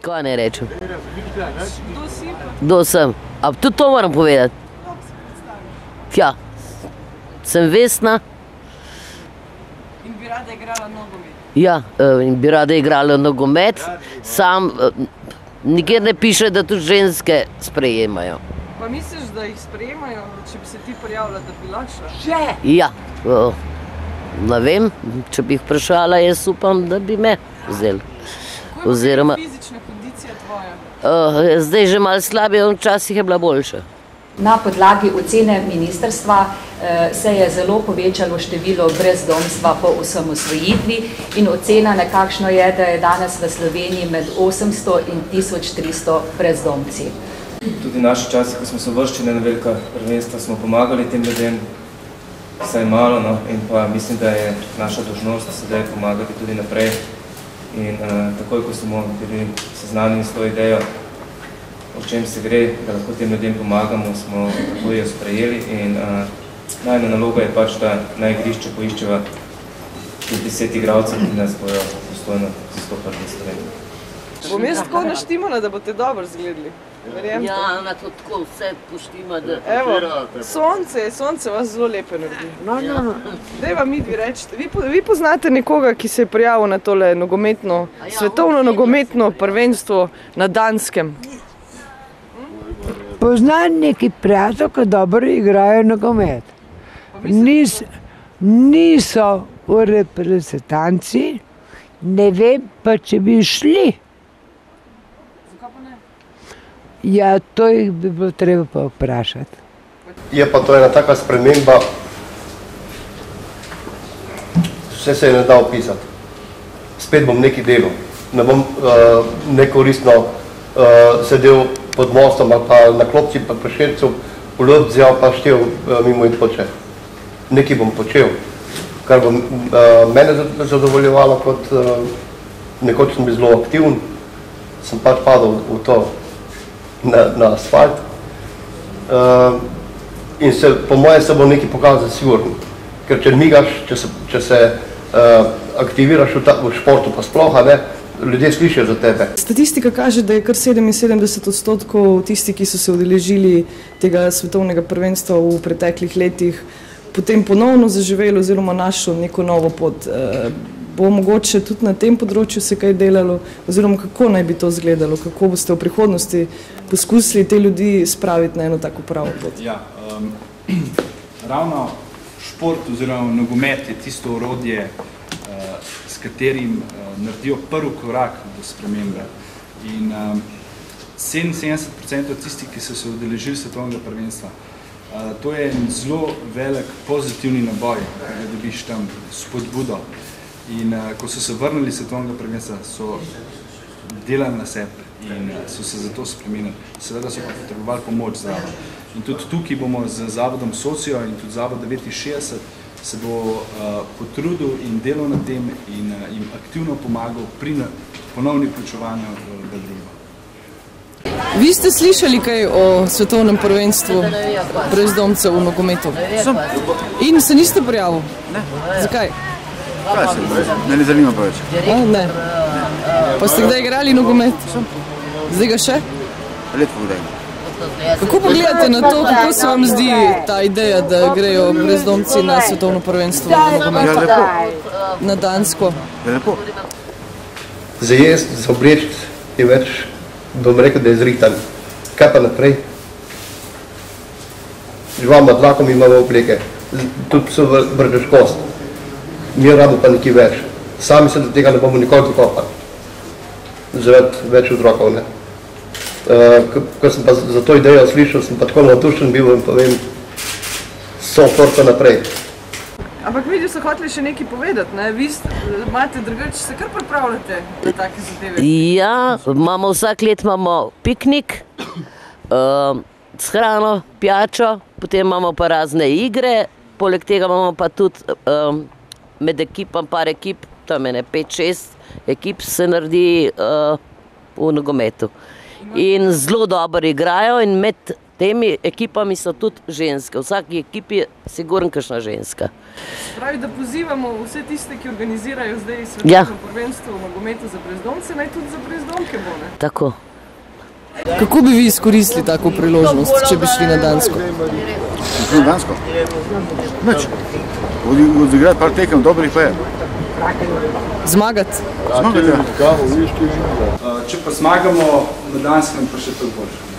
Kaj ne rečem? Kdo sem? A tudi to moram povedati? Ja, sem Vesna. In bi rada igrala nogomet? Ja, in bi rada igrala nogomet, sam nikjer ne piše, da tudi ženske sprejemajo. Pa misliš, da jih sprejemajo, če bi se ti prijavila, da bi lašla? Ja, ne vem, če bi jih vprašala, jaz upam, da bi me vzeli. Kako je fizična kondicija tvoja? Zdaj že malo slabije, včasih je bila boljša. Na podlagi ocene ministrstva se je zelo povečalo število brezdomstva po osamosvojitvi in ocena nekakšno je, da je danes v Sloveniji med 800 in 1300 brezdomci. Tudi naši časi, ko smo se uvrščili na velika prvenstva, smo pomagali tem ljudem, vsaj malo, no, in pa mislim, da je naša dolžnost sedaj pomagati tudi naprej. In takoj, ko smo bili seznanjeni s to idejo, o čem se gre, da lahko tem ljudem pomagamo, smo takoj jo sprejeli in najna naloga je pač, da na igrišču poiščeva 10 igralcev, ki nas bojo dostojno zastopali v Sloveniji. Bom jaz tako naštimala, da boste dobro zgledali. Ja, ona to tako vse poštima, da... Evo, sonce vas zelo lepe naredi. No. Daj vam mi dvi rečete. Vi poznate nekoga, ki se je prijavil na tole nogometno, svetovno nogometno prvenstvo na Danskem? Poznam neki prijatelj, ki dobro igrajo nogomet. Niso v reprezentanci, ne vem pa, če bi šli. Zakaj pa ne? Ja, to jih bi bilo treba pa vprašati. Je pa to ena taka sprememba, vse se je ne da opisati. Spet bom nekaj delal, ne bom nekoristno sedel pod mostom ali pa na klopci pa Prešercu, v luft vzel pa štel mimo in počel. Nekaj bom počel, kar bo mene zadovoljevalo, kot nekoč sem bil zelo aktiven, sem pač padal v to na asfalt. In po moje se bo nekaj pokazati sigurno, ker če migaš, če se aktiviraš v športu pa sploh, ljudje slišijo za tebe. Statistika kaže, da je kar 77% tisti, ki so se udeležili tega svetovnega prvenstva v preteklih letih, potem ponovno zaživelo oziroma našlo neko novo pot. Bo mogoče tudi na tem področju se kaj delalo, oziroma kako naj bi to izgledalo, kako boste v prihodnosti poskusili te ljudi spraviti na eno tako pravo pot? Ja, ravno šport oziroma nogomet je tisto orodje, s katerim naredijo prvi korak do spremembe. In 77% tistih, ki so se udeležili svetovnega prvenstva, to je en zelo velik pozitivni naboj, da dobiš tam spodbudo. In ko so se vrnili svetovnega prvenstva, so delali na sebi in so se zato spremenili. Seveda so pa potrebovali pomoč zraven. In tudi tukaj bomo z Zavodom Socio in tudi Zavod 69 se bo potrudil in delal na tem in jim aktivno pomagal pri ponovni vključevanju v družbo. Vi ste slišali kaj o svetovnem prvenstvu brezdomcev v nogometu? In se niste prijavili? Ne. Zakaj? Kaj se boji? Mene zanima pa več. Ne. Pa ste kdaj igrali nogomet? Zdaj ga še? Redko kdaj. Kako pogledate na to, kako se vam zdi ta ideja, da grejo brezdomci na svetovno prvenstvo v nogometu? Ja, lepo. Na Dansko? Ja, lepo. Za jest, za obleči je več, bom rekel, da je zritan. Kaj pa naprej? Živamo dlakom, imamo obleke, tudi so vržeš kost. Mi rado pa nekaj več. Sami se do tega ne bomo nikoli dokopali. Zaveti več otrokov, ne. Ko sem pa za to idejo slišal, sem pa tako navdušen bil in povem, so forco naprej. Ampak videl so hoteli še nekaj povedati, ne? Vi imate drugače, se kar pripravljate na take zadeve? Ja, vsak let imamo piknik, s hrano, pijačo, potem imamo pa razne igre, poleg tega imamo pa tudi med ekipom, par ekip, tam je 5-6 ekip se naredi v nogometu. In zelo dobro igrajo in med temi ekipami so tudi ženske. V vsaki ekipi je sigurno kakšna ženska. Pravi, da pozivamo vse tiste, ki organizirajo zdaj svetovno prvenstvo v nogometu za brezdomce, naj tudi za brezdomke bo, ne? Tako. Kako bi vi izkoristili tako priložnost, če bi šli na Dansko? Na Dansko? Nič. Odigrati par tekem dobrih pa je. Zmagati? Zmagati, ja. Če pa zmagamo na Danskem, pa še to boljše.